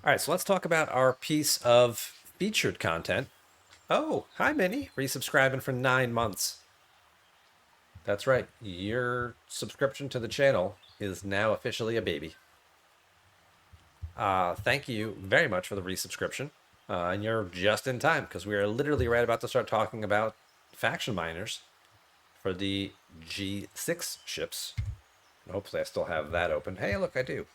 All right, so let's talk about our piece of featured content. Oh, hi, Minnie. Resubscribing for 9 months. That's right. Your subscription to the channel is now officially a baby. Thank you very much for the resubscription. And you're just in time because we are literally right about to start talking about faction miners for the G6 ships. Hopefully, I still have that open. Hey, look, I do.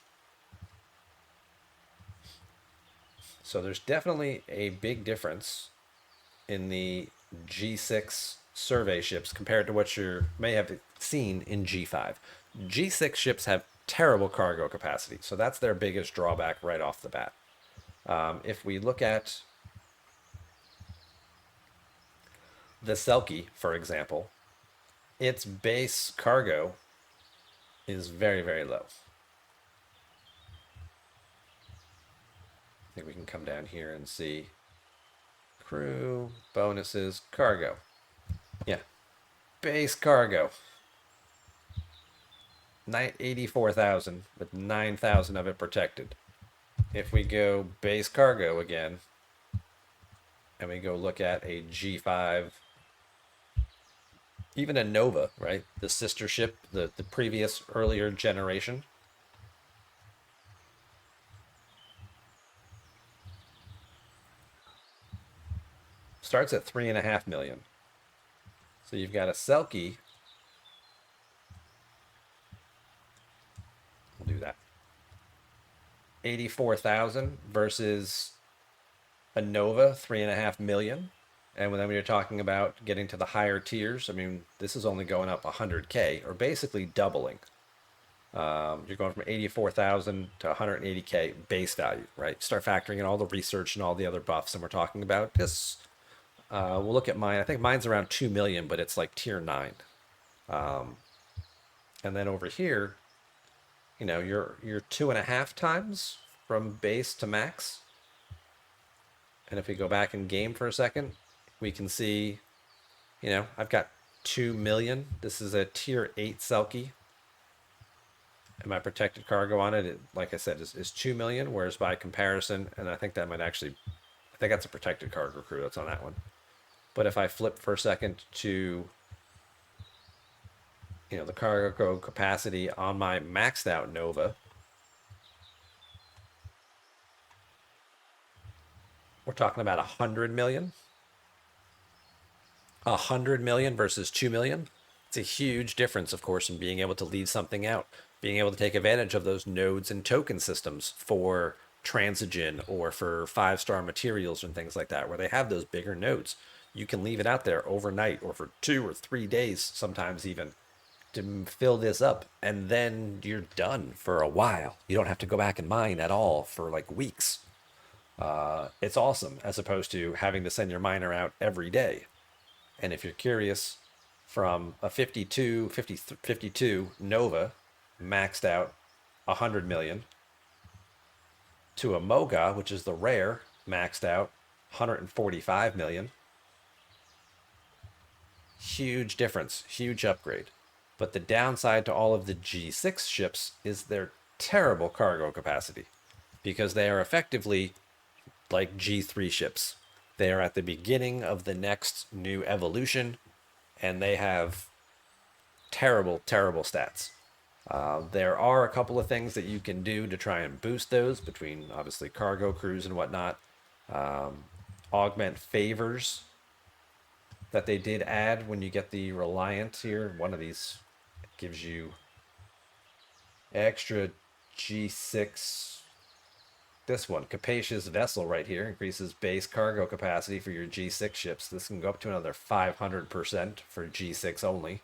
So there's definitely a big difference in the G6 survey ships compared to what you may have seen in G5. G6 ships have terrible cargo capacity, so that's their biggest drawback right off the bat. If we look at the Selkie, for example, its base cargo is very, very low. I think we can come down here and see crew, bonuses, cargo. Yeah, base cargo. 84,000 with 9,000 of it protected. If we go base cargo again, and we go look at a G5, even a Nova, right? The sister ship, the previous earlier generation. Starts at 3.5 million. So you've got a Selkie. We'll do that. 84,000 versus a Nova, 3.5 million. And when you're talking about getting to the higher tiers, I mean, this is only going up 100K, or basically doubling. You're going from 84,000 to 180K base value, right? Start factoring in all the research and all the other buffs, and we're talking about this. We'll look at mine. I think mine's around 2 million, but it's like tier 9. And then over here, you're 2.5 times from base to max. And if we go back in game for a second, we can see, I've got 2 million. This is a tier 8 Selkie. And my protected cargo on it, like I said, is 2 million. Whereas by comparison, and I think that's a protected cargo crew that's on that one. But if I flip for a second to, the cargo capacity on my maxed out Nova, we're talking about 100 million. 100 million versus 2 million. It's a huge difference, of course, in being able to leave something out, being able to take advantage of those nodes and token systems for transigen or for 5-star materials and things like that, where they have those bigger nodes. You can leave it out there overnight or for 2 or 3 days, sometimes even, to fill this up, and then you're done for a while. You don't have to go back and mine at all for like weeks. It's awesome as opposed to having to send your miner out every day. And if you're curious, from a 52 Nova maxed out 100 million to a Moga, which is the rare, maxed out 145 million. Huge difference, huge upgrade. But the downside to all of the G6 ships is their terrible cargo capacity because they are effectively like G3 ships. They are at the beginning of the next new evolution, and they have terrible, terrible stats. There are a couple of things that you can do to try and boost those between obviously cargo crews and whatnot. Augment favors that they did add when you get the Reliant here. One of these gives you extra G6. This one, Capacious Vessel right here, increases base cargo capacity for your G6 ships. This can go up to another 500% for G6 only.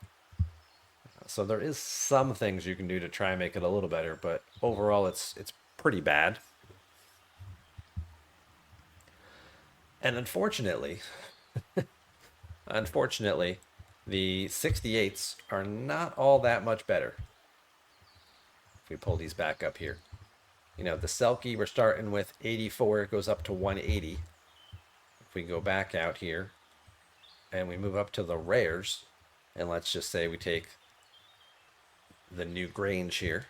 So there is some things you can do to try and make it a little better, but overall it's pretty bad. And unfortunately, the 68s are not all that much better. If we pull these back up here. The Selkie, we're starting with 84, it goes up to 180. If we go back out here and we move up to the rares, and let's just say we take the new Grange here,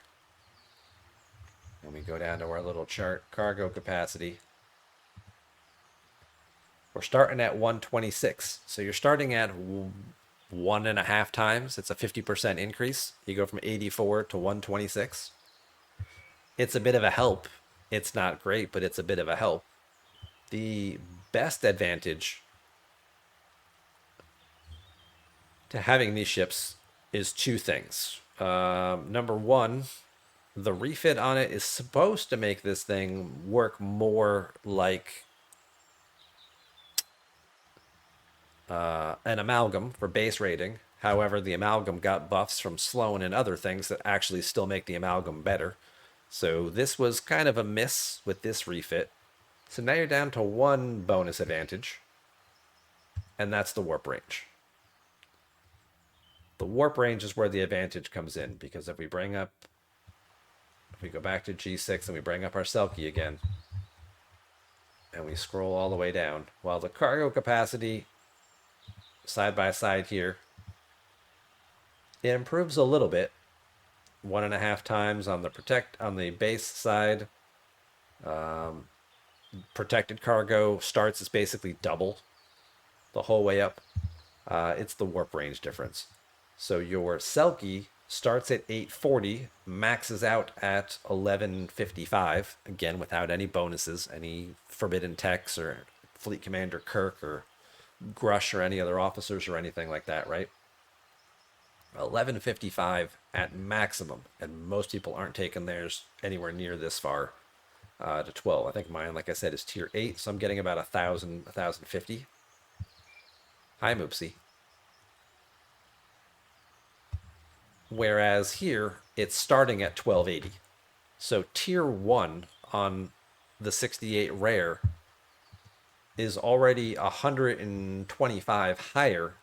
And we go down to our little chart, cargo capacity. We're starting at 126. So you're starting at 1.5 times. It's a 50% increase. You go from 84 to 126. It's a bit of a help. It's not great, but it's a bit of a help. The best advantage to having these ships is two things. Number one, the refit on it is supposed to make this thing work more like an amalgam for base rating. However, the amalgam got buffs from Sloan and other things that actually still make the amalgam better. So this was kind of a miss with this refit. So now you're down to one bonus advantage, and that's the warp range. The warp range is where the advantage comes in, because if we go back to G6 and we bring up our Selkie again, and we scroll all the way down, while the cargo capacity side by side here, it improves a little bit, 1.5 times on the base side. Protected cargo starts is basically double the whole way up. It's the warp range difference. So your Selkie starts at 840, maxes out at 1155, again without any bonuses, any forbidden techs or Fleet Commander Kirk or Grush or any other officers or anything like that, right? 1155 at maximum, and most people aren't taking theirs anywhere near this far to 12. I think mine, like I said, is tier 8, so I'm getting about 1,050. Hi, Moopsie. Whereas here, it's starting at 1280. So tier 1 on the 68 rare is already 125 higher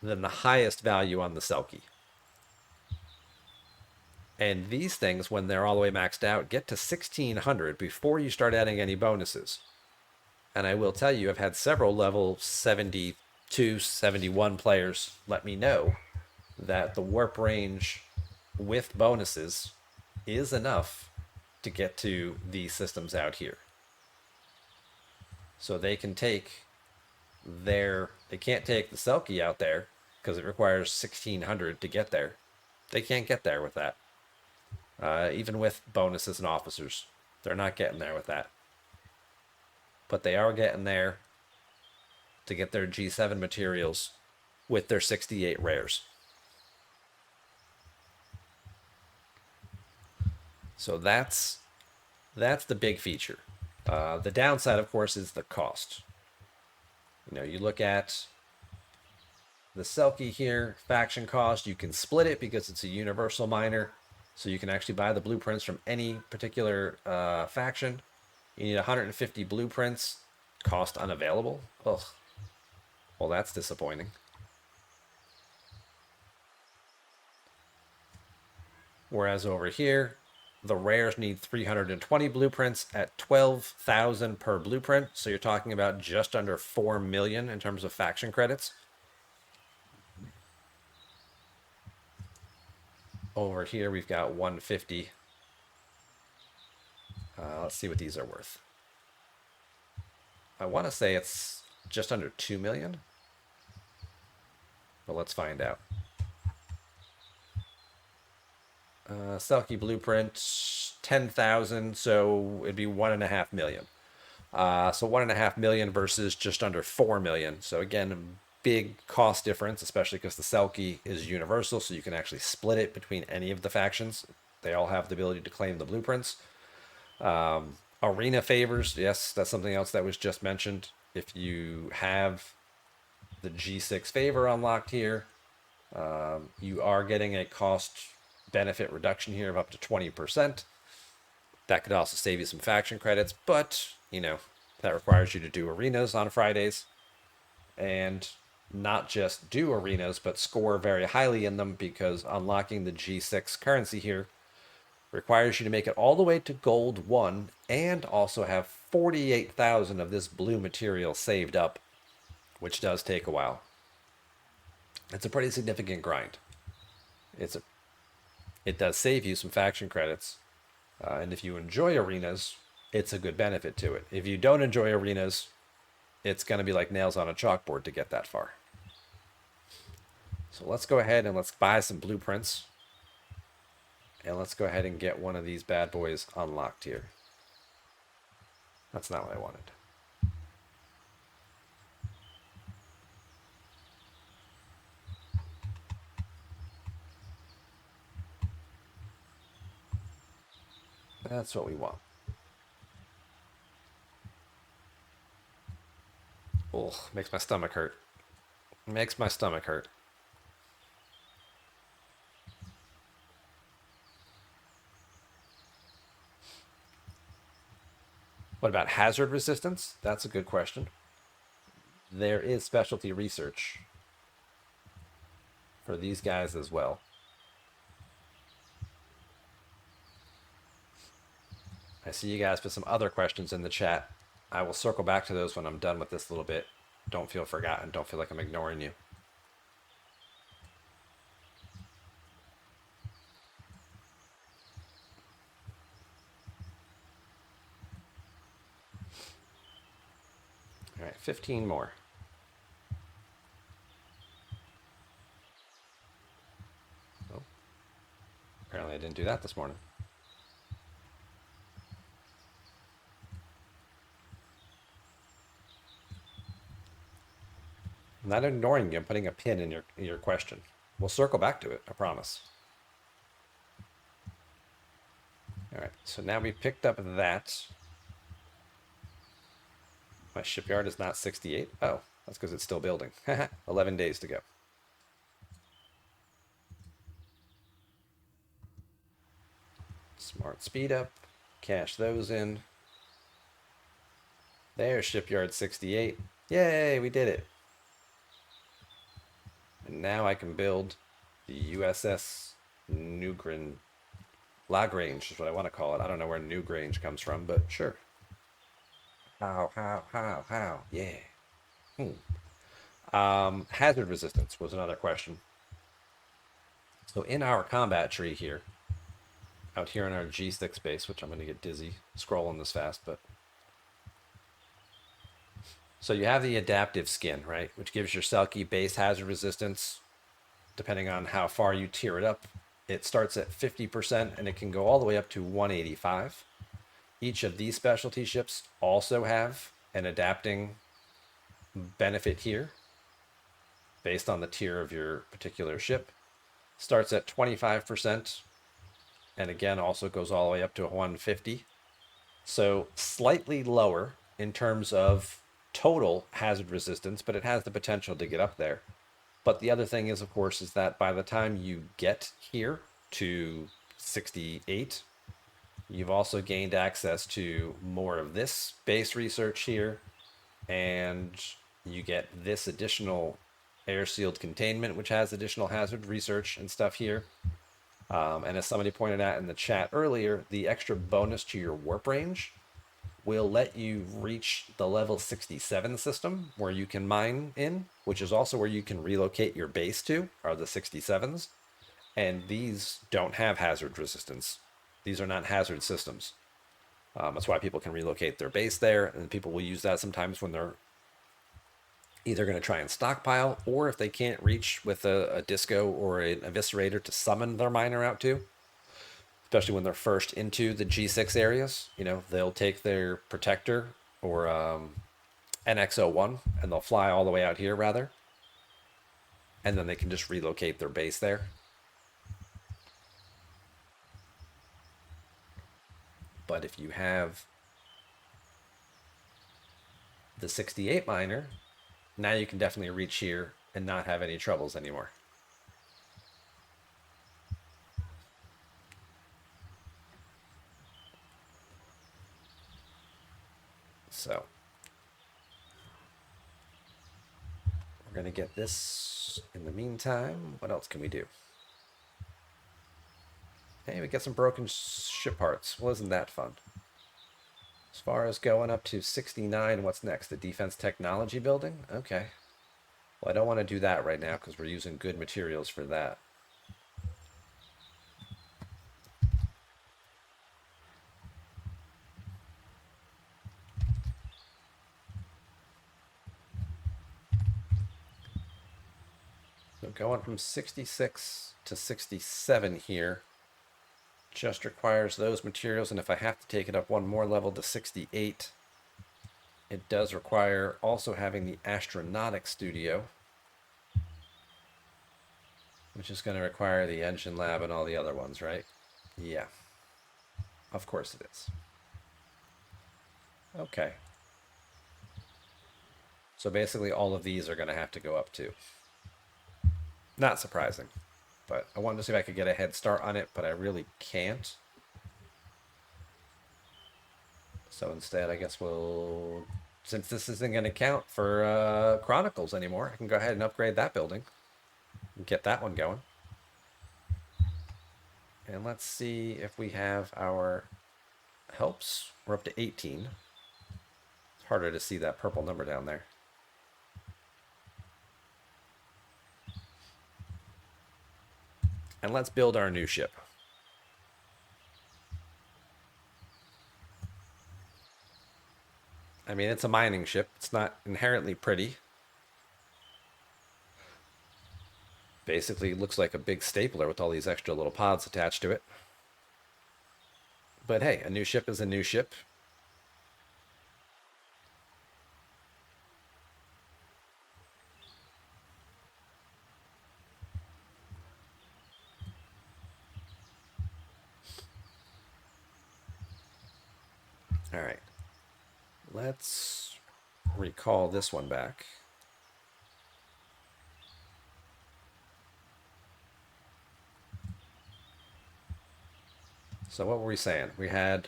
than the highest value on the Selkie. And these things, when they're all the way maxed out, get to 1600 before you start adding any bonuses. And I will tell you, I've had several level 72, 71 players let me know that the warp range with bonuses is enough to get to these systems out here. So they can take they can't take the Selkie out there because it requires 1600 to get there. They can't get there with that. Even with bonuses and officers, they're not getting there with that. But they are getting there to get their G7 materials with their 68 rares. So that's the big feature. The downside, of course, is the cost. You look at the Selkie here, faction cost, you can split it because it's a universal miner. So you can actually buy the blueprints from any particular faction. You need 150 blueprints, cost unavailable. Ugh. Well, that's disappointing. Whereas over here, the rares need 320 blueprints at 12,000 per blueprint. So you're talking about just under 4 million in terms of faction credits. Over here, we've got 150. Let's see what these are worth. I want to say it's just under 2 million. But let's find out. Selkie blueprint, 10,000, so it'd be 1.5 million. So 1.5 million versus just under 4 million. So again, big cost difference, especially because the Selkie is universal, so you can actually split it between any of the factions. They all have the ability to claim the blueprints. Arena favors, yes, that's something else that was just mentioned. If you have the G6 favor unlocked here, you are getting a cost benefit reduction here of up to 20%. That could also save you some faction credits, but that requires you to do arenas on Fridays, and not just do arenas, but score very highly in them, because unlocking the G6 currency here requires you to make it all the way to gold 1 and also have 48,000 of this blue material saved up, which does take a while. It's a pretty significant grind. It does save you some faction credits, And if you enjoy arenas, it's a good benefit to it. If you don't enjoy arenas, it's going to be like nails on a chalkboard to get that far. So let's go ahead and let's buy some blueprints. And let's go ahead and get one of these bad boys unlocked here. That's not what I wanted. That's what we want. Oh, makes my stomach hurt. Makes my stomach hurt. What about hazard resistance? That's a good question. There is specialty research for these guys as well. I see you guys put some other questions in the chat. I will circle back to those when I'm done with this little bit. Don't feel forgotten. Don't feel like I'm ignoring you. All right, 15 more. Oh, apparently I didn't do that this morning. I'm not ignoring you. I'm putting a pin in your question. We'll circle back to it, I promise. All right, so now we picked up that. My shipyard is not 68. Oh, that's because it's still building. 11 days to go. Smart speed up. Cash those in. There's shipyard 68. Yay, we did it. And now I can build the USS Newgrange. Lagrange is what I want to call it. I don't know where Newgrange comes from, but sure. How? Yeah. Hazard resistance was another question. So in our combat tree here, out here in our G6 base, which I'm going to get dizzy scrolling this fast, but so you have the adaptive skin, right, which gives your Selkie base hazard resistance. Depending on how far you tier it up, it starts at 50% and it can go all the way up to 185. Each of these specialty ships also have an adapting benefit here based on the tier of your particular ship. Starts at 25% and again also goes all the way up to 150. So slightly lower in terms of total hazard resistance, but it has the potential to get up there. But the other thing is, of course, is that by the time you get here to 68, you've also gained access to more of this base research here, and you get this additional air sealed containment, which has additional hazard research and stuff here. And as somebody pointed out in the chat earlier, the extra bonus to your warp range will let you reach the level 67 system where you can mine in, which is also where you can relocate your base to, are the 67s. And these don't have hazard resistance. These are not hazard systems. That's why people can relocate their base there, and people will use that sometimes when they're either going to try and stockpile, or if they can't reach with a disco or an eviscerator to summon their miner out to, especially when they're first into the G6 areas. You know, they'll take their protector or NX-01 and they'll fly all the way out here rather, and then they can just relocate their base there. But if you have the 68 miner, now you can definitely reach here and not have any troubles anymore. So we're going to get this in the meantime. What else can we do? Hey, we get some broken ship parts. Well, isn't that fun? As far as going up to 69, what's next? The defense technology building? Okay. Well, I don't want to do that right now because we're using good materials for that. going from 66 to 67 here just requires those materials, and if I have to take it up one more level to 68, it does require also having the astronautic studio, which is going to require the engine lab and all the other ones, right? Yeah, of course it is. Okay. So basically all of these are going to have to go up too. Not surprising, but I wanted to see if I could get a head start on it, but I really can't. So instead, I guess we'll, since this isn't going to count for Chronicles anymore, I can go ahead and upgrade that building and get that one going. And let's see if we have our helps. We're up to 18. It's harder to see that purple number down there. And let's build our new ship. I mean, it's a mining ship. It's not inherently pretty. Basically, it looks like a big stapler with all these extra little pods attached to it. But hey, a new ship is a new ship. All right. Let's recall this one back. So what were we saying? We had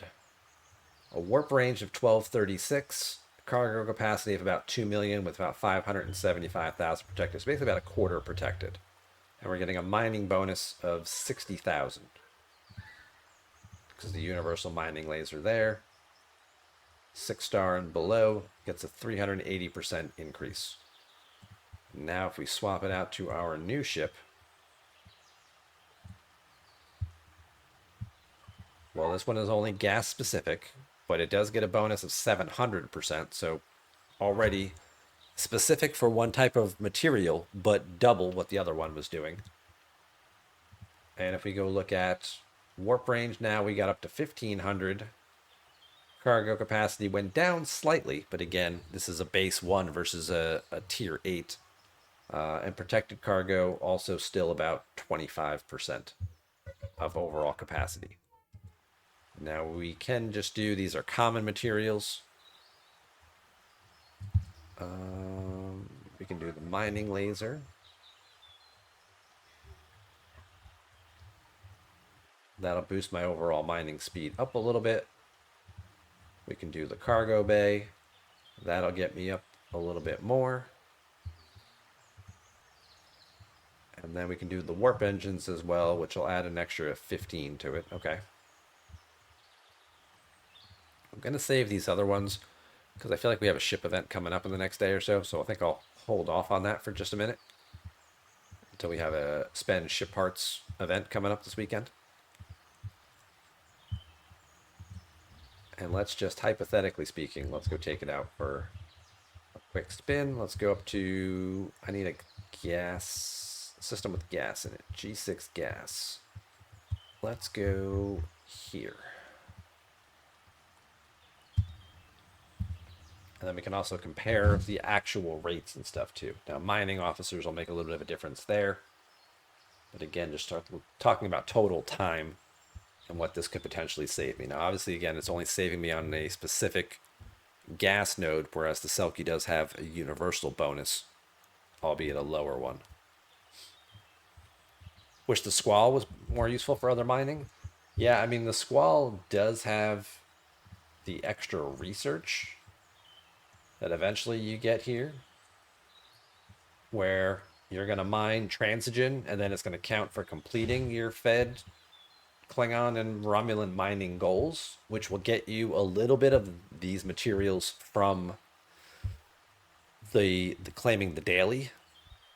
a warp range of 1236, cargo capacity of about 2 million with about 575,000 protected. So basically about a quarter protected. And we're getting a mining bonus of 60,000 because the universal mining laser there. 6-star and below gets a 380% increase. Now if we swap it out to our new ship, well, this one is only gas specific, but it does get a bonus of 700%. So already specific for one type of material, but double what the other one was doing. And if we go look at warp range now, we got up to 1500. Cargo capacity went down slightly, but again, this is a base 1 versus a tier 8. And protected cargo also still about 25% of overall capacity. Now we can just do, these are common materials. We can do the mining laser. That'll boost my overall mining speed up a little bit. We can do the cargo bay. That'll get me up a little bit more. And then we can do the warp engines as well, which will add an extra 15 to it. Okay. I'm going to save these other ones because I feel like we have a ship event coming up in the next day or so. So I think I'll hold off on that for just a minute until we have a spend ship parts event coming up this weekend. And let's just, hypothetically speaking, let's go take it out for a quick spin. Let's go up to, I need a gas system with gas in it, G6 gas. Let's go here. And then we can also compare the actual rates and stuff too. Now, mining officers will make a little bit of a difference there. But again, just start talking about total time and what this could potentially save me. Now, obviously, again, it's only saving me on a specific gas node, whereas the Selkie does have a universal bonus, albeit a lower one. Wish the Squall was more useful for other mining. Yeah, I mean, the Squall does have the extra research that eventually you get here, where you're going to mine transigen, and then it's going to count for completing your fed Klingon and Romulan mining goals, which will get you a little bit of these materials from the claiming the daily,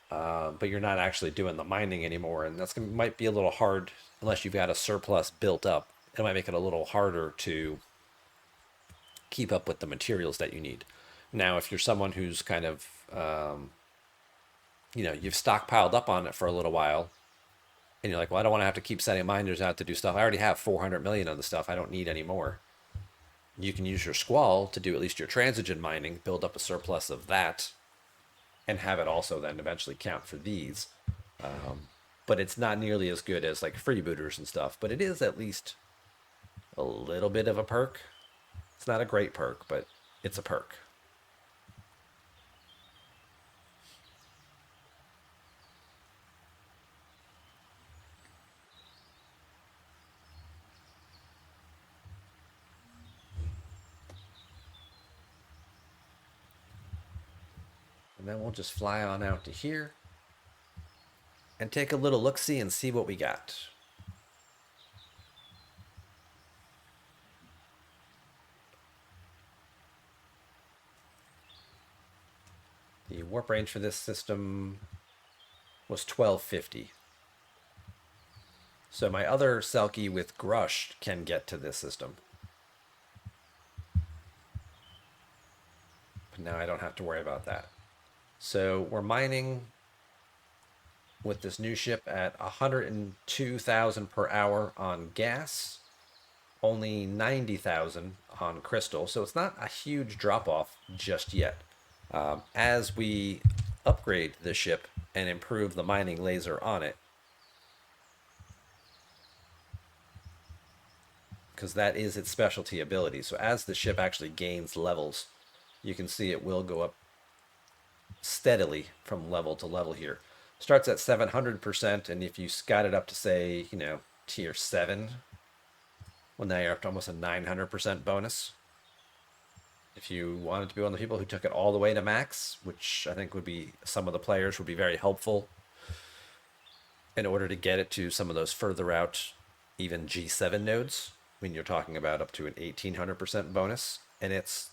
but you're not actually doing the mining anymore, and that's might be a little hard unless you've got a surplus built up. It might make it a little harder to keep up with the materials that you need. Now, if you're someone who's kind of you've stockpiled up on it for a little while, and you're like, well, I don't want to have to keep sending miners out to do stuff. I already have 400 million of the stuff. I don't need any more. You can use your squall to do at least your transigen mining, build up a surplus of that, and have it also then eventually count for these. But it's not nearly as good as like freebooters and stuff. But it is at least a little bit of a perk. It's not a great perk, but it's a perk. And then we'll just fly on out to here and take a little look-see and see what we got. The warp range for this system was 1250. So my other Selkie with Grush can get to this system. But now I don't have to worry about that. So we're mining with this new ship at 102,000 per hour on gas, only 90,000 on crystal. So it's not a huge drop off just yet. As we upgrade the ship and improve the mining laser on it, because that is its specialty ability. So as the ship actually gains levels, you can see it will go up steadily from level to level here. Starts at 700%, and if you got it up to, say, tier 7, well, now you're up to almost a 900% bonus. If you wanted to be one of the people who took it all the way to max, which I think would be some of the players would be very helpful in order to get it to some of those further out, even G7 nodes, when you're talking about up to an 1800% bonus. And it's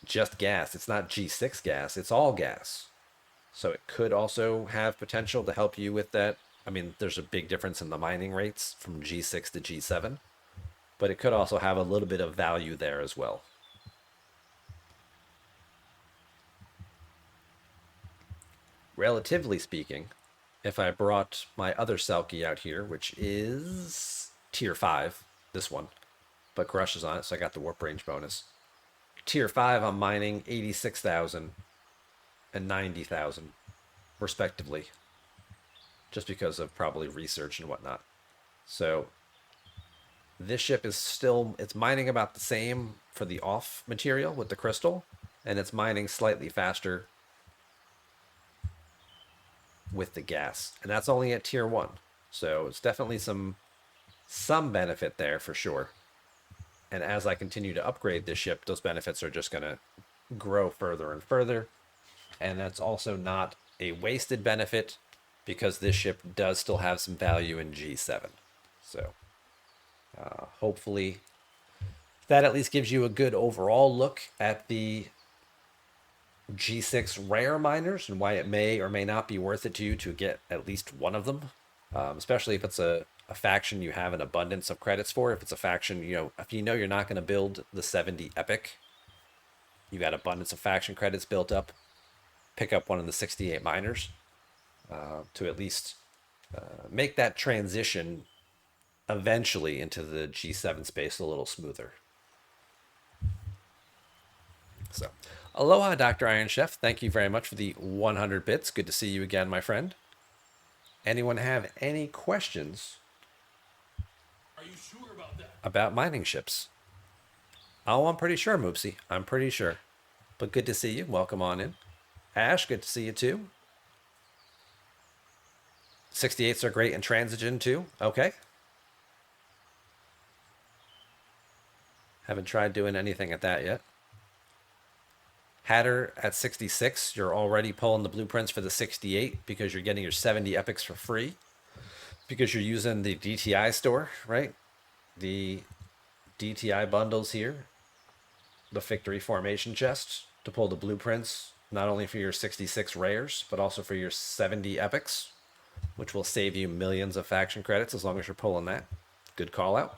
just gas. It's not G6 gas. It's all gas. So it could also have potential to help you with that. I mean, there's a big difference in the mining rates from G6 to G7, but it could also have a little bit of value there as well. Relatively speaking, if I brought my other Selkie out here, which is tier 5, this one, but Grush is on it, so I got the warp range bonus. Tier 5, I'm mining 86,000 and 90,000 respectively, just because of probably research and whatnot. So this ship is still, it's mining about the same for the off material with the crystal, and it's mining slightly faster with the gas, and that's only at tier 1. So it's definitely some benefit there for sure. And as I continue to upgrade this ship, those benefits are just going to grow further and further. And that's also not a wasted benefit, because this ship does still have some value in G7. So hopefully that at least gives you a good overall look at the G6 rare miners and why it may or may not be worth it to you to get at least one of them, especially if it's a faction you have an abundance of credits for. If it's a faction, if you know you're not going to build the 70 epic, you got abundance of faction credits built up, pick up one of the 68 miners to at least make that transition eventually into the G7 space a little smoother. So, aloha, Dr. Iron Chef. Thank you very much for the 100 bits. Good to see you again, my friend. Anyone have any questions? Are you sure about that? About mining ships? Oh, I'm pretty sure, Moopsy. I'm pretty sure. But good to see you. Welcome on in. Ash, good to see you too. 68s are great in Transigen too. Okay. Haven't tried doing anything at that yet. Hatter at 66, you're already pulling the blueprints for the 68 because you're getting your 70 epics for free. Because you're using the DTI store, right? The DTI bundles here. The Victory Formation chest to pull the blueprints, not only for your 66 rares, but also for your 70 epics, which will save you millions of faction credits as long as you're pulling that. Good call out.